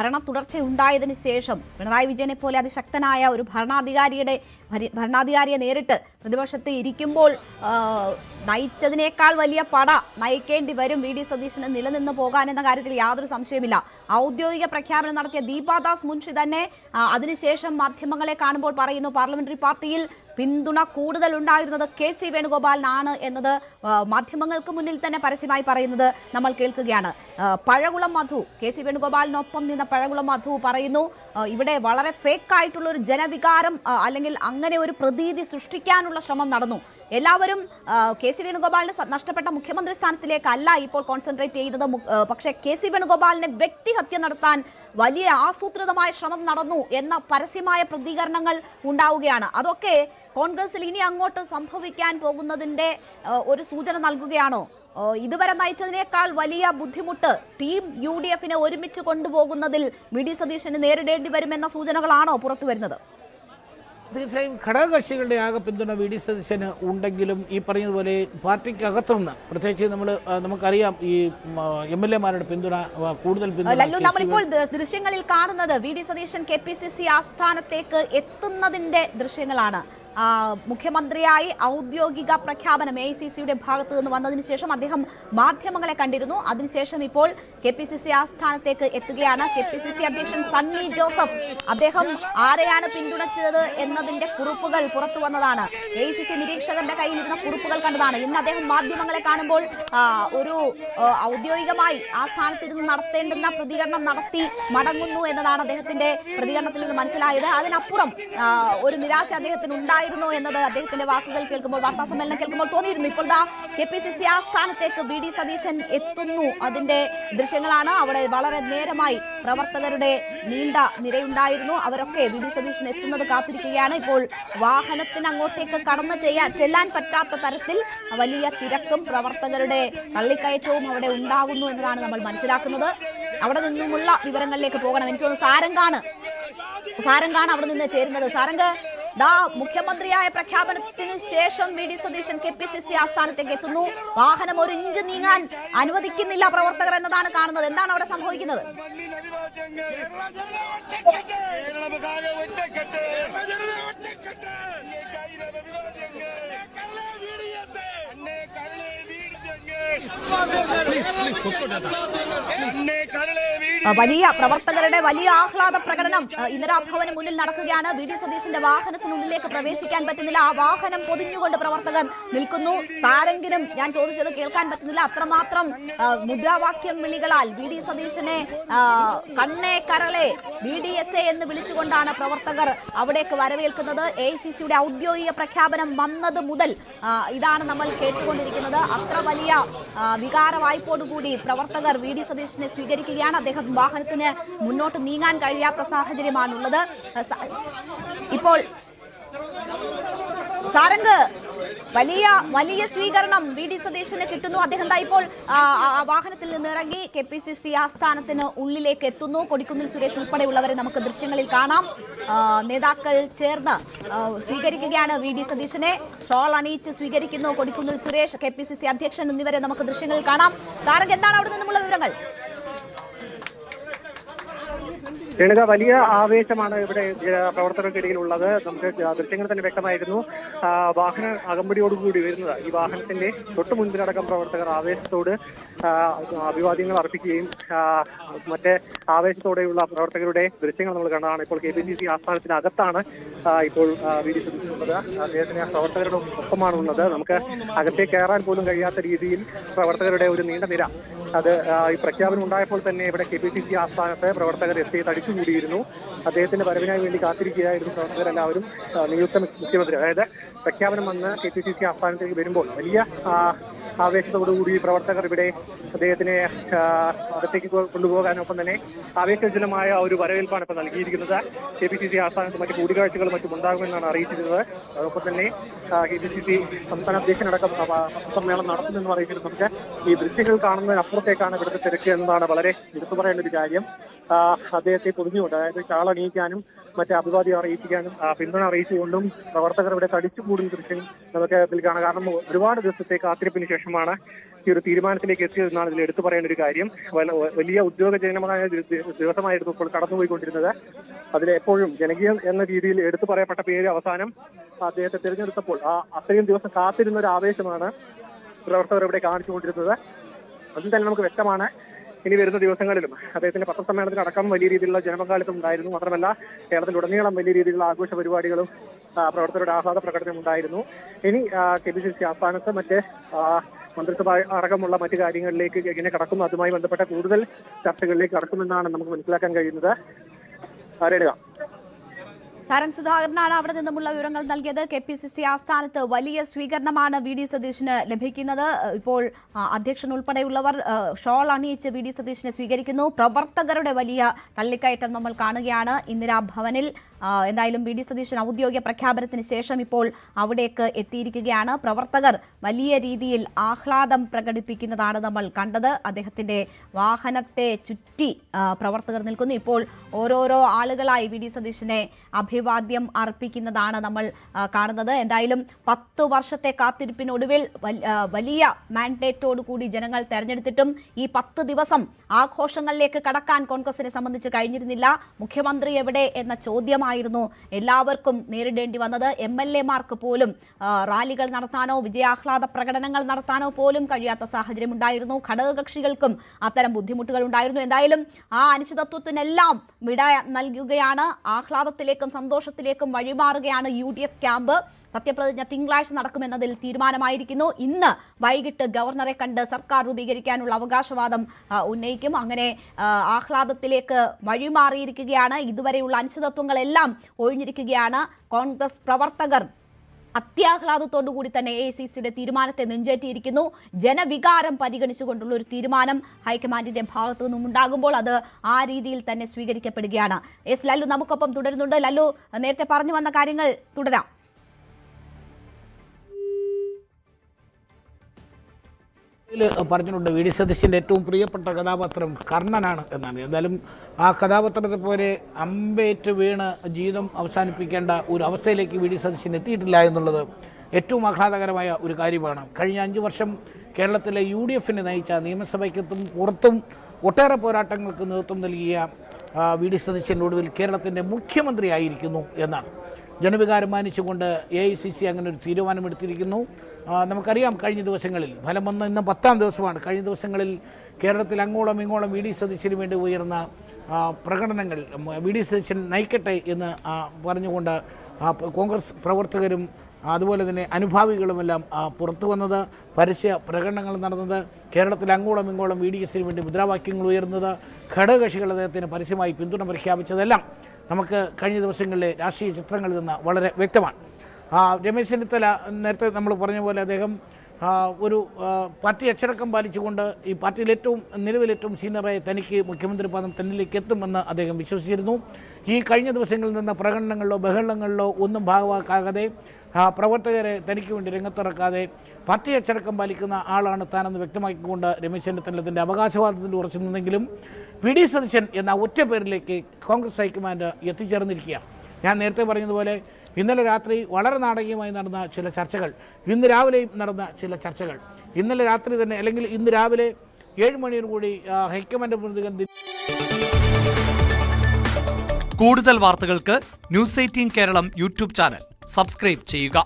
ഭരണ തുടർച്ചയുണ്ടായതിനു ശേഷം പിണറായി വിജയനെ പോലെ അതിശക്തനായ ഒരു ഭരണാധികാരിയെ നേരിട്ട് പ്രതിപക്ഷത്ത് ഇരിക്കുമ്പോൾ നയിച്ചതിനേക്കാൾ വലിയ പട നയിക്കേണ്ടി വരും വി ഡി സതീശന് നിലനിന്ന് പോകാൻ എന്ന കാര്യത്തിൽ യാതൊരു സംശയമില്ല. ഔദ്യോഗിക പ്രഖ്യാപനം നടത്തിയ ദീപാദാസ് മുൻഷി തന്നെ അതിനുശേഷം മാധ്യമങ്ങളെ കാണുമ്പോൾ പറയുന്നു പാർലമെന്ററി പാർട്ടിയിൽ പിന്തുണ കൂടുതൽ ഉണ്ടായിരുന്നത് കെ.സി. വേണുഗോപാലിനാണ് എന്നത് മാധ്യമങ്ങൾക്ക് മുന്നിൽ തന്നെ പരസ്യമായി പറയുന്നത് നമ്മൾ കേൾക്കുകയാണ്. പഴകുളം മധു, കെ.സി. വേണുഗോപാലിനൊപ്പം നിന്ന പഴകുളം മധു പറയുന്നു ഇവിടെ വളരെ ഫേക്ക് ആയിട്ടുള്ള ഒരു ജനവികാരം അല്ലെങ്കിൽ അങ്ങനെ ഒരു പ്രതീതി സൃഷ്ടിക്കാനുള്ള ശ്രമം നടന്നു. എല്ലാവരും കെ.സി. വേണുഗോപാലിന് നഷ്ടപ്പെട്ട മുഖ്യമന്ത്രി സ്ഥാനത്തിലേക്കല്ല ഇപ്പോൾ കോൺസെൻട്രേറ്റ് ചെയ്തത്. പക്ഷേ കെ.സി. വേണുഗോപാലിനെ വ്യക്തിഹത്യ നടത്താൻ വലിയ ആസൂത്രിതമായ ശ്രമം നടന്നു എന്ന പരസ്യമായ പ്രതികരണങ്ങൾ ഉണ്ടാവുകയാണ്. അതൊക്കെ കോൺഗ്രസിൽ ഇനി അങ്ങോട്ട് സംഭവിക്കാൻ പോകുന്നതിന്റെ ഒരു സൂചന നൽകുകയാണോ? ഇതുവരെ നയിച്ചതിനേക്കാൾ വലിയ ബുദ്ധിമുട്ട് ടീം UDF-നെ ഒരുമിച്ച് കൊണ്ടുപോകുന്നതിൽ വി ഡി സതീശന് നേരിടേണ്ടി വരുമെന്ന സൂചനകളാണോ പുറത്തു വരുന്നത്? തീർച്ചയായും ഘടകകക്ഷികളുടെ ആകെ പിന്തുണ വി ഡി സതീശന് ഉണ്ടെങ്കിലും ഈ പറയുന്നതുപോലെ പാർട്ടിക്കകത്തുനിന്ന് പ്രത്യേകിച്ച് നമുക്കറിയാം ഈ MLA-മാരുടെ പിന്തുണ കൂടുതൽ നമ്മളിപ്പോൾ ദൃശ്യങ്ങളിൽ കാണുന്നത് വി ഡി സതീശൻ KPCC ആസ്ഥാനത്തേക്ക് എത്തുന്നതിന്റെ ദൃശ്യങ്ങളാണ്. മുഖ്യമന്ത്രിയായി ഔദ്യോഗിക പ്രഖ്യാപനം AICC-യുടെ ഭാഗത്തു നിന്ന് വന്നതിന് ശേഷം അദ്ദേഹം മാധ്യമങ്ങളെ കണ്ടിരുന്നു. അതിനുശേഷം ഇപ്പോൾ KPCC ആസ്ഥാനത്തേക്ക് എത്തുകയാണ്. KPCC അധ്യക്ഷൻ സണ്ണി ജോസഫ് അദ്ദേഹം ആരെയാണ് പിന്തുണച്ചത് എന്നതിന്റെ കുറിപ്പുകൾ പുറത്തു വന്നതാണ്. AICC നിരീക്ഷകരുടെ കയ്യിലിരുന്ന കുറിപ്പുകൾ കണ്ടതാണ്. ഇന്ന് അദ്ദേഹം മാധ്യമങ്ങളെ കാണുമ്പോൾ ഒരു ഔദ്യോഗികമായി ആ സ്ഥാനത്തിരുന്ന് നടത്തേണ്ടുന്ന പ്രതികരണം നടത്തി മടങ്ങുന്നു എന്നതാണ് അദ്ദേഹത്തിന്റെ പ്രതികരണത്തിൽ നിന്ന് മനസ്സിലായത്. അതിനപ്പുറം ഒരു നിരാശ അദ്ദേഹത്തിന് ഉണ്ടായിരുന്നു എന്നത് അദ്ദേഹത്തിന്റെ വാക്കുകൾ കേൾക്കുമ്പോൾ, വാർത്താ സമ്മേളനം കേൾക്കുമ്പോൾ തോന്നിയിരുന്നു. ഇപ്പോൾ KPCC ആസ്ഥാനത്തേക്ക് വി ഡി സതീശൻ എത്തുന്നു. അതിന്റെ ദൃശ്യങ്ങളാണ്. അവിടെ വളരെ നേരമായി പ്രവർത്തകരുടെ നീണ്ട നിരയുണ്ടായിരുന്നു. അവരൊക്കെ വി ഡി സതീശൻ എത്തുന്നത് കാത്തിരിക്കുകയാണ്. ഇപ്പോൾ വാഹനത്തിന് അങ്ങോട്ടേക്ക് കടന്നു ചെല്ലാൻ പറ്റാത്ത തരത്തിൽ വലിയ തിരക്കും പ്രവർത്തകരുടെ തള്ളിക്കയറ്റവും അവിടെ ഉണ്ടാകുന്നു എന്നതാണ് നമ്മൾ മനസ്സിലാക്കുന്നത്. അവിടെ നിന്നുമുള്ള വിവരങ്ങളിലേക്ക് പോകണം. എനിക്ക് തോന്നുന്നു സാരംഗാണ് അവിടെ നിന്ന് ചേരുന്നത്. സാരംഗ്, മുഖ്യമന്ത്രിയായ പ്രഖ്യാപനത്തിന് ശേഷം വി ഡി സതീശൻ KPCC ആസ്ഥാനത്തേക്ക് എത്തുന്നു. വാഹനം ഒരു ഇഞ്ച് നീങ്ങാൻ അനുവദിക്കുന്നില്ല പ്രവർത്തകർ എന്നതാണ് കാണുന്നത്. എന്താണ് അവിടെ സംഭവിക്കുന്നത്? പ്രവർത്തകരുടെ വലിയ ആഹ്ലാദ പ്രകടനം ഇന്ദിരാഭവന് മുന്നിൽ നടക്കുകയാണ്. വി ഡി സതീശന്റെ വാഹനത്തിനുള്ളിലേക്ക് പ്രവേശിക്കാൻ പറ്റുന്നില്ല. ആ വാഹനം പൊതിഞ്ഞുകൊണ്ട് പ്രവർത്തകർ നിൽക്കുന്നു. സാരെങ്കിലും ഞാൻ ചോദിച്ചത് കേൾക്കാൻ പറ്റുന്നില്ല. അത്രമാത്രം മുദ്രാവാക്യം വിളികളാൽ വി ഡി സതീശനെ കണ്ണേ കരളെ VDSA എന്ന് വിളിച്ചുകൊണ്ടാണ് പ്രവർത്തകർ അവിടേക്ക് വരവേൽക്കുന്നത്. AICC-യുടെ ഔദ്യോഗിക പ്രഖ്യാപനം വന്നത് മുതൽ ഇതാണ് നമ്മൾ കേട്ടുകൊണ്ടിരിക്കുന്നത്. അത്ര വലിയ വികാര വായ്പോടുകൂടി പ്രവർത്തകർ വി ഡി സതീശനെ സ്വീകരിക്കുകയാണ്. അദ്ദേഹം വാഹനത്തിന് മുന്നോട്ട് നീങ്ങാൻ കഴിയാത്ത സാഹചര്യമാണുള്ളത്. ഇപ്പോൾ സാരംഗ്, വലിയ സ്വീകരണം വി ഡി സതീശന് കിട്ടുന്നു. അദ്ദേഹം ഇപ്പോൾ വാഹനത്തിൽ നിന്ന് ഇറങ്ങി KPCC ആസ്ഥാനത്തിന് ഉള്ളിലേക്ക് എത്തുന്നു. കൊടിക്കുന്നിൽ സുരേഷ് ഉൾപ്പെടെയുള്ളവരെ നമുക്ക് ദൃശ്യങ്ങളിൽ കാണാം. നേതാക്കൾ ചേർന്ന് സ്വീകരിക്കുകയാണ് വി ഡി സതീശനെ. ഷോൾ അണിയിച്ച് സ്വീകരിക്കുന്നു കൊടിക്കുന്നിൽ സുരേഷ്, KPCC അധ്യക്ഷൻ എന്നിവരെ നമുക്ക് ദൃശ്യങ്ങളിൽ കാണാം. സാരംഗ്, എന്താണ് അവിടെ നിന്നുമുള്ള വിവരങ്ങൾ? രേണുക, വലിയ ആവേശമാണ് ഇവിടെ പ്രവർത്തകർക്കിടയിൽ ഉള്ളത്. നമുക്ക് ദൃശ്യങ്ങൾ തന്നെ വ്യക്തമായിരുന്നു. വാഹന അകമ്പടിയോടുകൂടി വരുന്നത് ഈ വാഹനത്തിന്റെ തൊട്ടു മുൻപിലടക്കം പ്രവർത്തകർ ആവേശത്തോട് അഭിവാദ്യങ്ങൾ അർപ്പിക്കുകയും മറ്റേ ആവേശത്തോടെയുള്ള പ്രവർത്തകരുടെ ദൃശ്യങ്ങൾ നമ്മൾ കണ്ടതാണ്. ഇപ്പോൾ KPCC ആസ്ഥാനത്തിനകത്താണ് ഇപ്പോൾ വി ഡി സതീശൻ ഉള്ളത്. അദ്ദേഹത്തിന് പ്രവർത്തകരുടെ ഒപ്പമാണ് ഉള്ളത്. നമുക്ക് അകത്തേക്ക് കയറാൻ പോലും കഴിയാത്ത രീതിയിൽ പ്രവർത്തകരുടെ ഒരു നീണ്ട നിര. അത് ഈ പ്രഖ്യാപനം ഉണ്ടായപ്പോൾ തന്നെ ഇവിടെ KPCC ആസ്ഥാനത്ത് പ്രവർത്തകർ എത്തി തടിച്ചുകൂടിയിരുന്നു. അദ്ദേഹത്തിന്റെ വരവിനായി വേണ്ടി കാത്തിരിക്കുകയായിരുന്നു പ്രവർത്തകരെല്ലാവരും. നിയുക്ത മുഖ്യമന്ത്രി, അതായത് പ്രഖ്യാപനം വന്ന് KPCC ആസ്ഥാനത്തേക്ക് വരുമ്പോൾ വലിയ ആവേശത്തോടുകൂടി പ്രവർത്തകർ ഇവിടെ അദ്ദേഹത്തിനെ അകത്തേക്ക് കൊണ്ടുപോകാനൊപ്പം തന്നെ ആവേശജനമായ ഒരു വരവേൽപ്പാണ് ഇപ്പോൾ നൽകിയിരിക്കുന്നത്. KPCC ആസ്ഥാനത്ത് മറ്റ് കൂടിക്കാഴ്ചകളും മറ്റും ഉണ്ടാകുമെന്നാണ് അറിയിച്ചിരുന്നത്. അതോടൊപ്പം തന്നെ KPCC സംസ്ഥാന അധ്യക്ഷനടക്കം സമ്മേളനം നടത്തുമെന്ന് അറിയിച്ചിരുന്നു. നമുക്ക് ഈ ദൃശ്യങ്ങൾ കാണുന്നതിനപ്പുറത്തേക്കാണ് ഇവിടുത്തെ തിരക്ക് എന്നതാണ് വളരെ എടുത്തു പറയേണ്ട ഒരു കാര്യം. അദ്ദേഹത്തെ പൊതിഞ്ഞുകൊണ്ട്, അതായത് ഷാൾ അണിയിക്കാനും മറ്റേ അഭിവാദ്യം അറിയിക്കാനും പിന്തുണ അറിയിച്ചുകൊണ്ടും പ്രവർത്തകർ ഇവിടെ തടിച്ചുകൂടുന്ന ദൃശ്യം നമുക്ക് ഇതിൽ കാണാം. കാരണം ഒരുപാട് ദിവസത്തെ കാത്തിരിപ്പിന് ശേഷമാണ് ഈ ഒരു തീരുമാനത്തിലേക്ക് എത്തിയതെന്നാണ് ഇതിൽ എടുത്തു പറയേണ്ട ഒരു കാര്യം. വലിയ ഉദ്യോഗജനകമായ ദിവസമായിരുന്നു ഇപ്പോൾ കടന്നുപോയിക്കൊണ്ടിരുന്നത്. അതിലെപ്പോഴും ജനകീയം എന്ന രീതിയിൽ എടുത്തു പറയപ്പെട്ട പേര് അവസാനം അദ്ദേഹത്തെ തിരഞ്ഞെടുത്തപ്പോൾ അത്രയും ദിവസം കാത്തിരുന്ന ഒരു ആവേശമാണ് പ്രവർത്തകർ ഇവിടെ കാണിച്ചുകൊണ്ടിരുന്നത്. അതിൽ തന്നെ നമുക്ക് വ്യക്തമാണ് ഇനി വരുന്ന ദിവസങ്ങളിലും അദ്ദേഹത്തിന്റെ പത്രസമ്മേളനത്തിനടക്കം വലിയ രീതിയിലുള്ള ജനപങ്കാളിത്തം ഉണ്ടായിരുന്നു. മാത്രമല്ല കേരളത്തിലുടനീളം വലിയ രീതിയിലുള്ള ആഘോഷ പരിപാടികളും പ്രവർത്തകരുടെ ആഹ്ലാദ പ്രകടനം ഉണ്ടായിരുന്നു. ഇനി KPCC ആസ്ഥാനത്ത് മറ്റ് മന്ത്രിസഭ അടക്കമുള്ള മറ്റു കാര്യങ്ങളിലേക്ക് എങ്ങനെ കടക്കുന്നു, അതുമായി ബന്ധപ്പെട്ട കൂടുതൽ ചർച്ചകളിലേക്ക് കടക്കുമെന്നാണ് നമുക്ക് മനസ്സിലാക്കാൻ കഴിയുന്നത്. രേണുക, സാരംഗ് സുധാകരനാണ് അവിടെ നിന്നുമുള്ള വിവരങ്ങൾ നൽകിയത്. KPCC ആസ്ഥാനത്ത് വലിയ സ്വീകരണമാണ് VD സതീശന് ലഭിക്കുന്നത്. ഇപ്പോൾ അധ്യക്ഷൻ ഉൾപ്പെടെയുള്ളവർ ഷോൾ അണിയിച്ച് VD സതീശനെ സ്വീകരിക്കുന്നു. പ്രവർത്തകരുടെ വലിയ തള്ളിക്കയറ്റം നമ്മൾ കാണുകയാണ് ഇന്ദിരാഭവനിൽ. എന്തായാലും VD സതീശൻ ഔദ്യോഗിക പ്രഖ്യാപനത്തിന് ശേഷം ഇപ്പോൾ അവിടേക്ക് എത്തിയിരിക്കുകയാണ്. പ്രവർത്തകർ വലിയ രീതിയിൽ ആഹ്ലാദം പ്രകടിപ്പിക്കുന്നതാണ് നമ്മൾ കണ്ടത്. അദ്ദേഹത്തിന്റെ വാഹനത്തെ ചുറ്റി പ്രവർത്തകർ നിൽക്കുന്നു. ഇപ്പോൾ ഓരോരോ ആളുകളായി VD സതീശനെ അഭിവാദ്യം അർപ്പിക്കുന്നതാണ് നമ്മൾ കാണുന്നത്. എന്തായാലും 10 വർഷത്തെ കാത്തിരിപ്പിനൊടുവിൽ വലിയ മാൻഡേറ്റോടു കൂടി ജനങ്ങൾ തെരഞ്ഞെടുത്തിട്ടും ഈ 10 ദിവസം ആഘോഷങ്ങളിലേക്ക് കടക്കാൻ കോൺഗ്രസിനെ സംബന്ധിച്ച് കഴിഞ്ഞിരുന്നില്ല. മുഖ്യമന്ത്രി എവിടെ എന്ന ചോദ്യമായിരുന്നു എല്ലാവർക്കും നേരിടേണ്ടി വന്നത്. MLA-മാർക്ക് പോലും റാലികൾ നടത്താനോ വിജയാഹ്ലാദ പ്രകടനങ്ങൾ നടത്താനോ പോലും കഴിയാത്ത സാഹചര്യം ഉണ്ടായിരുന്നു. ഘടകകക്ഷികൾക്കും അത്തരം ബുദ്ധിമുട്ടുകൾ ഉണ്ടായിരുന്നു. എന്തായാലും ആ അനിശ്ചിതത്വത്തിനെല്ലാം വിട നൽകുകയാണ്. ആഹ്ലാദത്തിലേക്കും സന്തോഷത്തിലേക്കും വഴിമാറുകയാണ് UDF ക്യാമ്പ്. സത്യപ്രതിജ്ഞ തിങ്കളാഴ്ച നടക്കുമെന്നതിൽ തീരുമാനമായിരിക്കുന്നു. ഇന്ന് വൈകിട്ട് ഗവർണറെ കണ്ട് സർക്കാർ രൂപീകരിക്കാനുള്ള അവകാശവാദം ഉന്നയിക്കും. അങ്ങനെ ആഹ്ലാദത്തിലേക്ക് വഴിമാറിയിരിക്കുകയാണ്. ഇതുവരെയുള്ള അനിശ്ചിതത്വങ്ങളെല്ലാം ഒഴിഞ്ഞിരിക്കുകയാണ്. കോൺഗ്രസ് പ്രവർത്തകർ അത്യാഹ്ലാദത്തോടുകൂടി തന്നെ AICCയുടെ തീരുമാനത്തെ നെഞ്ചേറ്റിയിരിക്കുന്നു. ജനവികാരം പരിഗണിച്ചുകൊണ്ടുള്ള ഒരു തീരുമാനം ഹൈക്കമാൻഡിന്റെ ഭാഗത്തു നിന്നും ഉണ്ടാകുമ്പോൾ അത് ആ രീതിയിൽ തന്നെ സ്വീകരിക്കപ്പെടുകയാണ്. ലല്ലു നമുക്കൊപ്പം തുടരുന്നുണ്ട്. ലല്ലു, നേരത്തെ പറഞ്ഞു വന്ന കാര്യങ്ങൾ തുടരാം. പറഞ്ഞിട്ടുണ്ട് VD സതീശൻ്റെ ഏറ്റവും പ്രിയപ്പെട്ട കഥാപാത്രം കർണനാണ് എന്നാണ്. എന്തായാലും ആ കഥാപാത്രത്തെ പോലെ അമ്പേറ്റ് വീണ് ജീവിതം അവസാനിപ്പിക്കേണ്ട ഒരു അവസ്ഥയിലേക്ക് VD സതീശൻ എത്തിയിട്ടില്ല എന്നുള്ളത് ഏറ്റവും ആഹ്ലാദകരമായ ഒരു കാര്യമാണ്. കഴിഞ്ഞ 5 വർഷം കേരളത്തിലെ UDF-നെ നയിച്ച നിയമസഭയ്ക്കത്തും പുറത്തും ഒട്ടേറെ പോരാട്ടങ്ങൾക്ക് നേതൃത്വം നൽകിയ VD സതീശൻ ഒടുവിൽ കേരളത്തിൻ്റെ മുഖ്യമന്ത്രിയായിരിക്കുന്നു എന്നാണ്. ജനവികാരം മാനിച്ചുകൊണ്ട് AICC അങ്ങനെ ഒരു തീരുമാനമെടുത്തിരിക്കുന്നു. നമുക്കറിയാം കഴിഞ്ഞ ദിവസങ്ങളിൽ ഫലം വന്ന ഇന്ന് 10ാം ദിവസമാണ്. കഴിഞ്ഞ ദിവസങ്ങളിൽ കേരളത്തിൽ അങ്ങോളം ഇങ്ങോളം VD സതീശന് വേണ്ടി ഉയർന്ന പ്രകടനങ്ങൾ VD സതീശൻ നയിക്കട്ടെ എന്ന് പറഞ്ഞുകൊണ്ട് കോൺഗ്രസ് പ്രവർത്തകരും അതുപോലെ തന്നെ അനുഭാവികളുമെല്ലാം പുറത്തു വന്നത്, പരസ്യ പ്രകടനങ്ങൾ നടന്നത്, കേരളത്തിൽ അങ്ങോളം ഇങ്ങോളം VDSന് വേണ്ടി മുദ്രാവാക്യങ്ങൾ ഉയർന്നത്, ഘടകകക്ഷികൾ അദ്ദേഹത്തിന് പരസ്യമായി പിന്തുണ പ്രഖ്യാപിച്ചതെല്ലാം നമുക്ക് കഴിഞ്ഞ ദിവസങ്ങളിലെ രാഷ്ട്രീയ ചിത്രങ്ങളിൽ നിന്ന് വളരെ വ്യക്തമാണ്. രമേശ് ചെന്നിത്തല നേരത്തെ നമ്മൾ പറഞ്ഞ പോലെ അദ്ദേഹം ഒരു പാർട്ടി അച്ചടക്കം പാലിച്ചുകൊണ്ട് ഈ പാർട്ടിയിൽ നിലവിൽ ഏറ്റവും സീനിയറായ തനിക്ക് മുഖ്യമന്ത്രി പദം തന്നിലേക്ക് എത്തുമെന്ന് അദ്ദേഹം വിശ്വസിച്ചിരുന്നു. ഈ കഴിഞ്ഞ ദിവസങ്ങളിൽ നിന്ന് പ്രകടനങ്ങളിലോ ബഹളങ്ങളിലോ ഒന്നും ഭാഗമാക്കാതെ പ്രവർത്തകരെ തനിക്ക് വേണ്ടി രംഗത്തിറക്കാതെ പാർട്ടി അച്ചടക്കം പാലിക്കുന്ന ആളാണ് താനെന്ന് വ്യക്തമാക്കിക്കൊണ്ട് രമേശ് ചെന്നിത്തല തൻ്റെ അവകാശവാദത്തിൽ ഉറച്ചു നിന്നെങ്കിലും VD സതീശൻ എന്ന ഒറ്റ പേരിലേക്ക് കോൺഗ്രസ് ഹൈക്കമാൻഡ് എത്തിച്ചേർന്നിരിക്കുകയാണ്. ഞാൻ നേരത്തെ പറഞ്ഞതുപോലെ ഇന്നലെ രാത്രി വളരെ നാടകീയമായി നടന്ന ചില ചർച്ചകൾ, ഇന്ന് രാവിലെയും നടന്ന ചില ചർച്ചകൾ, ഇന്നലെ രാത്രി തന്നെ അല്ലെങ്കിൽ ഇന്ന് രാവിലെ 7 മണിയോടുകൂടി ഹൈക്കമാൻഡ് പ്രതിനിധികൾ. കൂടുതൽ വാർത്തകൾക്ക് News 18 Keralam YouTube channel subscribe ചെയ്യുക.